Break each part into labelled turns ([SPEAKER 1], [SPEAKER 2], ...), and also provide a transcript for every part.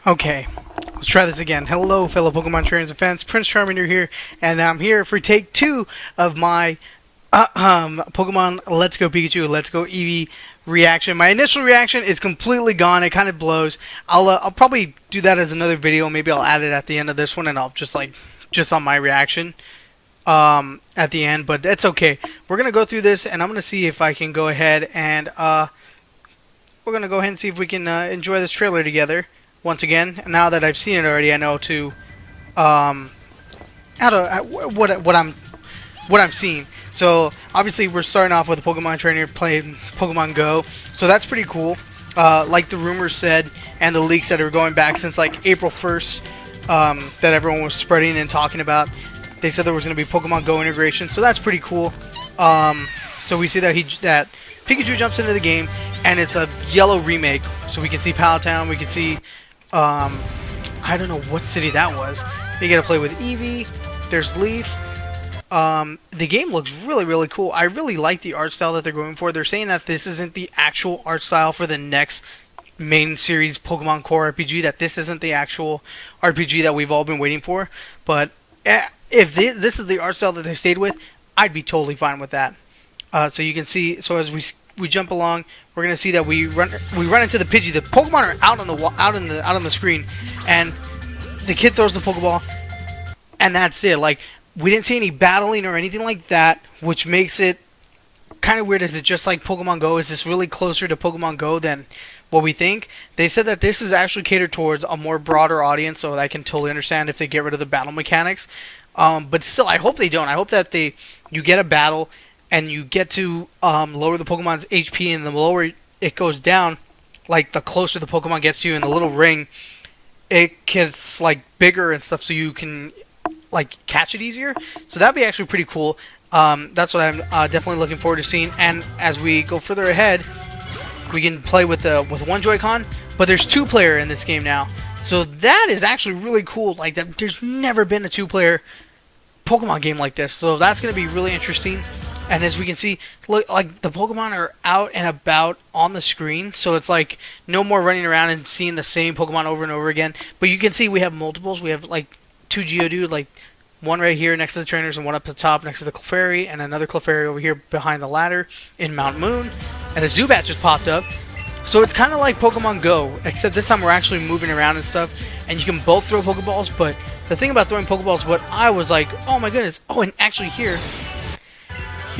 [SPEAKER 1] Okay, let's try this again. Hello, fellow Pokemon trainers and fans. Prince Charmingder here, and I'm here for take 2 of my Pokemon Let's Go Pikachu, Let's Go Eevee reaction. My initial reaction is completely gone. It kind of blows. I'll probably do that as another video. Maybe I'll add it at the end of this one, and I'll just on my reaction at the end. But that's okay. We're gonna go through this, and I'm gonna see if I can go ahead and we're gonna go ahead and see if we can enjoy this trailer together. Once again, now that I've seen it already, I know to what I'm seeing. So obviously, we're starting off with a Pokemon trainer playing Pokemon Go, so that's pretty cool. Like the rumors said, and the leaks that are going back since like April 1st, that everyone was spreading and talking about. They said there was going to be Pokemon Go integration, so that's pretty cool. So we see that Pikachu jumps into the game, and it's a yellow remake. So we can see Palatown, we can see I don't know what city that was. You get to play with Eevee. There's Leaf. The game looks really cool. I really like the art style that they're going for. They're saying that this isn't the actual art style for the next main series Pokemon Core RPG. That this isn't the actual RPG that we've all been waiting for. But if this is the art style that they stayed with, I'd be totally fine with that. So you can see. So as we jump along, we're gonna see that we run into the Pidgey. The Pokemon are out on the screen, and the kid throws the Pokeball, and that's it. Like, we didn't see any battling or anything like that, which makes it kind of weird. Is it just like Pokemon Go? Is this really closer to Pokemon Go than what we think? They said that this is actually catered towards a more broader audience, so I can totally understand if they get rid of the battle mechanics. But still, I hope they don't. I hope that you get a battle, and you get to lower the Pokemon's HP, and the lower it goes down, like the closer the Pokemon gets to you in the little ring, it gets like bigger and stuff, so you can like catch it easier. So that'd be actually pretty cool. That's what I'm definitely looking forward to seeing. And as we go further ahead, we can play with one Joy-Con, but there's 2-player in this game now. So that is actually really cool. Like, that, there's never been a 2-player Pokemon game like this. So that's going to be really interesting. And as we can see, look, like the Pokemon are out and about on the screen, so it's like no more running around and seeing the same Pokemon over and over again. But you can see we have multiples. We have like 2 Geodude, like one right here next to the trainers, and one up the top next to the Clefairy, and another Clefairy over here behind the ladder in Mount Moon. And a Zubat just popped up. So it's kind of like Pokemon Go, except this time we're actually moving around and stuff, and you can both throw Pokeballs. But the thing about throwing Pokeballs, what I was like, oh my goodness. Oh, and actually here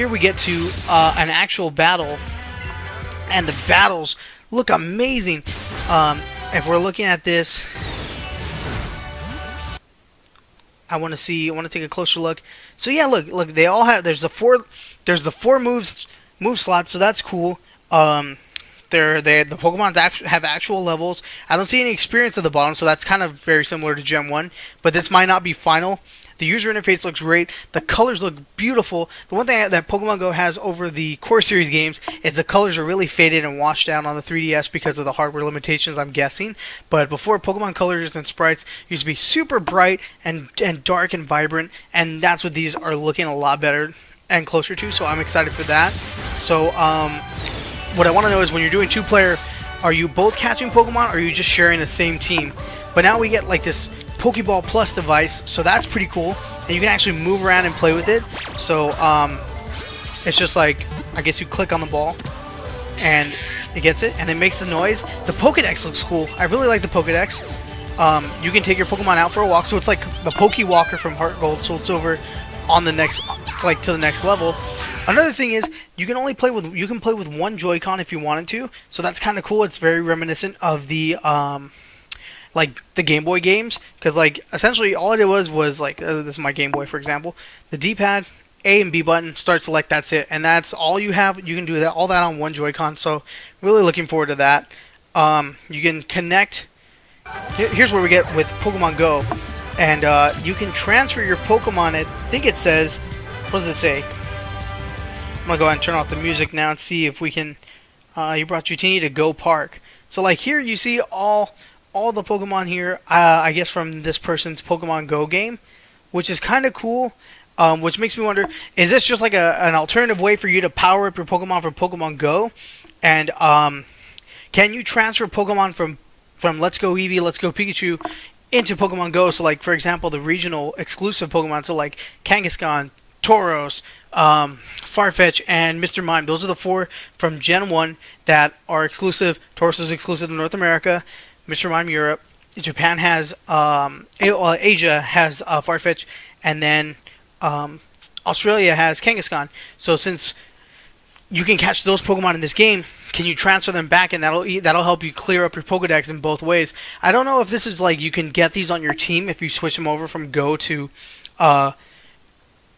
[SPEAKER 1] we get to an actual battle, and the battles look amazing. If we're looking at this, I want to take a closer look. So yeah, look, they all have. There's the four move slots, so that's cool. The Pokemon have actual levels. I don't see any experience at the bottom, so that's kind of very similar to Gen 1. But this might not be final. The user interface looks great. The colors look beautiful. The one thing that Pokemon Go has over the Core Series games is the colors are really faded and washed out on the 3DS because of the hardware limitations, I'm guessing. But before, Pokemon colors and sprites used to be super bright and dark and vibrant, and that's what these are looking a lot better and closer to, so I'm excited for that. So, what I want to know is, when you're doing 2-player, are you both catching Pokemon, or are you just sharing the same team? But now we get like this Pokeball Plus device, so that's pretty cool, and you can actually move around and play with it. So it's just like, I guess you click on the ball and it gets it, and it makes the noise. The Pokedex looks cool. I really like the Pokedex. You can take your Pokemon out for a walk, so it's like the Pokewalker from Heart Gold, Soul Silver on the next, like, to the next level. Another thing is, you can play with one Joy-Con if you wanted to, so that's kind of cool. It's very reminiscent of the like the Game Boy games, because like essentially all it was like, this is my Game Boy for example, the D-pad, A and B button, start, select, that's it, and that's all you have. You can do all that on one Joy-Con, so really looking forward to that. You can connect. Here's where we get with Pokemon Go, and you can transfer your Pokemon. I think it says, what does it say? I'm gonna go ahead and turn off the music now and see if we can. You brought Jutini to Go Park. So like here you see all the Pokemon here, I guess from this person's Pokemon Go game, which is kind of cool, which makes me wonder, is this just like an alternative way for you to power up your Pokemon from Pokemon Go? And can you transfer Pokemon from from Let's Go Eevee, Let's Go Pikachu into Pokemon Go. So, like, for example, the regional exclusive Pokemon, so like Kangaskhan, Tauros, Farfetch, and Mr. Mime. Those are the 4 from Gen 1 that are exclusive. Tauros is exclusive to North America, Mr. Mime Europe. Japan has, Asia has Farfetch, and then Australia has Kangaskhan. So since you can catch those Pokemon in this game, can you transfer them back, and that'll help you clear up your Pokedex in both ways. I don't know if this is like you can get these on your team if you switch them over from Go to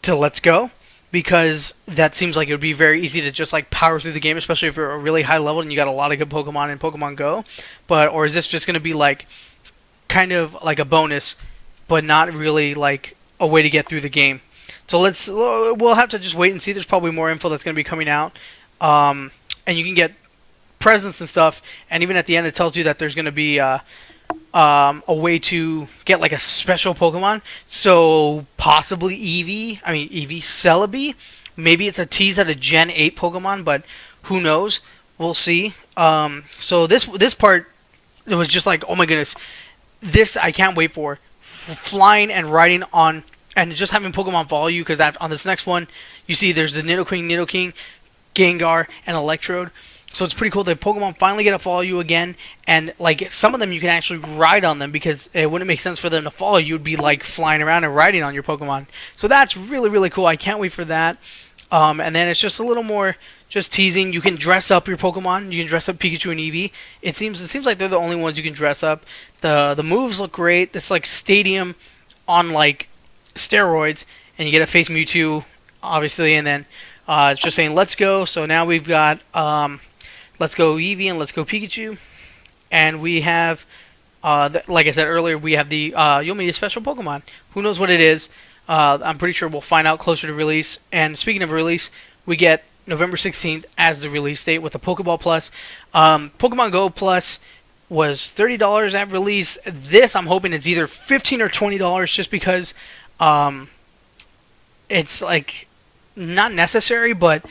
[SPEAKER 1] Let's Go, because that seems like it would be very easy to just like power through the game, especially if you're a really high level and you got a lot of good Pokemon in Pokemon Go. Or is this just going to be like kind of like a bonus, but not really like a way to get through the game? So we'll have to just wait and see. There's probably more info that's going to be coming out, and you can get presents and stuff. And even at the end, it tells you that there's going to be a way to get like a special Pokemon. So possibly Eevee, Celebi. Maybe it's a tease at a Gen 8 Pokemon, but who knows? We'll see. So this part, it was just like, oh my goodness, this I can't wait for. Flying and riding on, and just having Pokemon follow you, because on this next one, you see there's the Nidoking, Gengar, and Electrode. So it's pretty cool that Pokemon finally get to follow you again, and like some of them you can actually ride on them, because it wouldn't make sense for them to follow you. You'd be like flying around and riding on your Pokemon. So that's really, really cool. I can't wait for that. And then it's just a little more just teasing. You can dress up your Pokemon. You can dress up Pikachu and Eevee. It seems like they're the only ones you can dress up. The moves look great. It's like Stadium on like steroids, and you get to face Mewtwo, obviously, and then it's just saying let's go. So now we've got Let's Go Eevee and Let's Go Pikachu, and we have like I said earlier, we have the you'll meet a special Pokemon. Who knows what it is? I'm pretty sure we'll find out closer to release. And speaking of release, we get November 16th as the release date with the Pokeball Plus. Pokemon Go Plus was $30 at release. This, I'm hoping it's either $15 or $20, just because it's like not necessary, but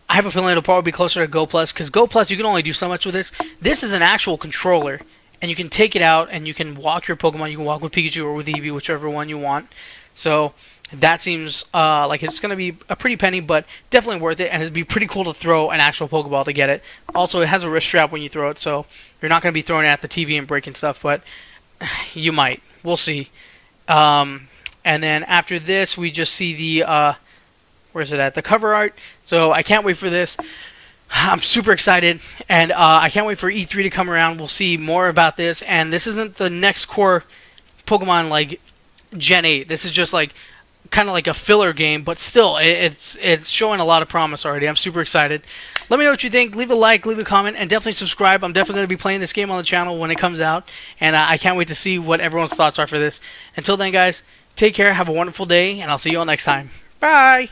[SPEAKER 1] I have a feeling it'll probably be closer to Go Plus, because Go Plus, you can only do so much with this. This is an actual controller, and you can take it out and you can walk your Pokemon. You can walk with Pikachu or with Eevee, whichever one you want. So that seems like it's going to be a pretty penny, but definitely worth it, and it'd be pretty cool to throw an actual Pokeball to get it. Also, it has a wrist strap when you throw it, so you're not going to be throwing it at the TV and breaking stuff, but you might. We'll see. And then after this, we just see the where's it at? The cover art. So I can't wait for this. I'm super excited, and I can't wait for E3 to come around. We'll see more about this, and this isn't the next core Pokemon like Gen 8. This is just like kind of like a filler game, but still, it's showing a lot of promise already. I'm super excited. Let me know what you think. Leave a like, leave a comment, and definitely subscribe. I'm definitely going to be playing this game on the channel when it comes out, and I can't wait to see what everyone's thoughts are for this. Until then, guys, take care, have a wonderful day, and I'll see you all next time. Bye!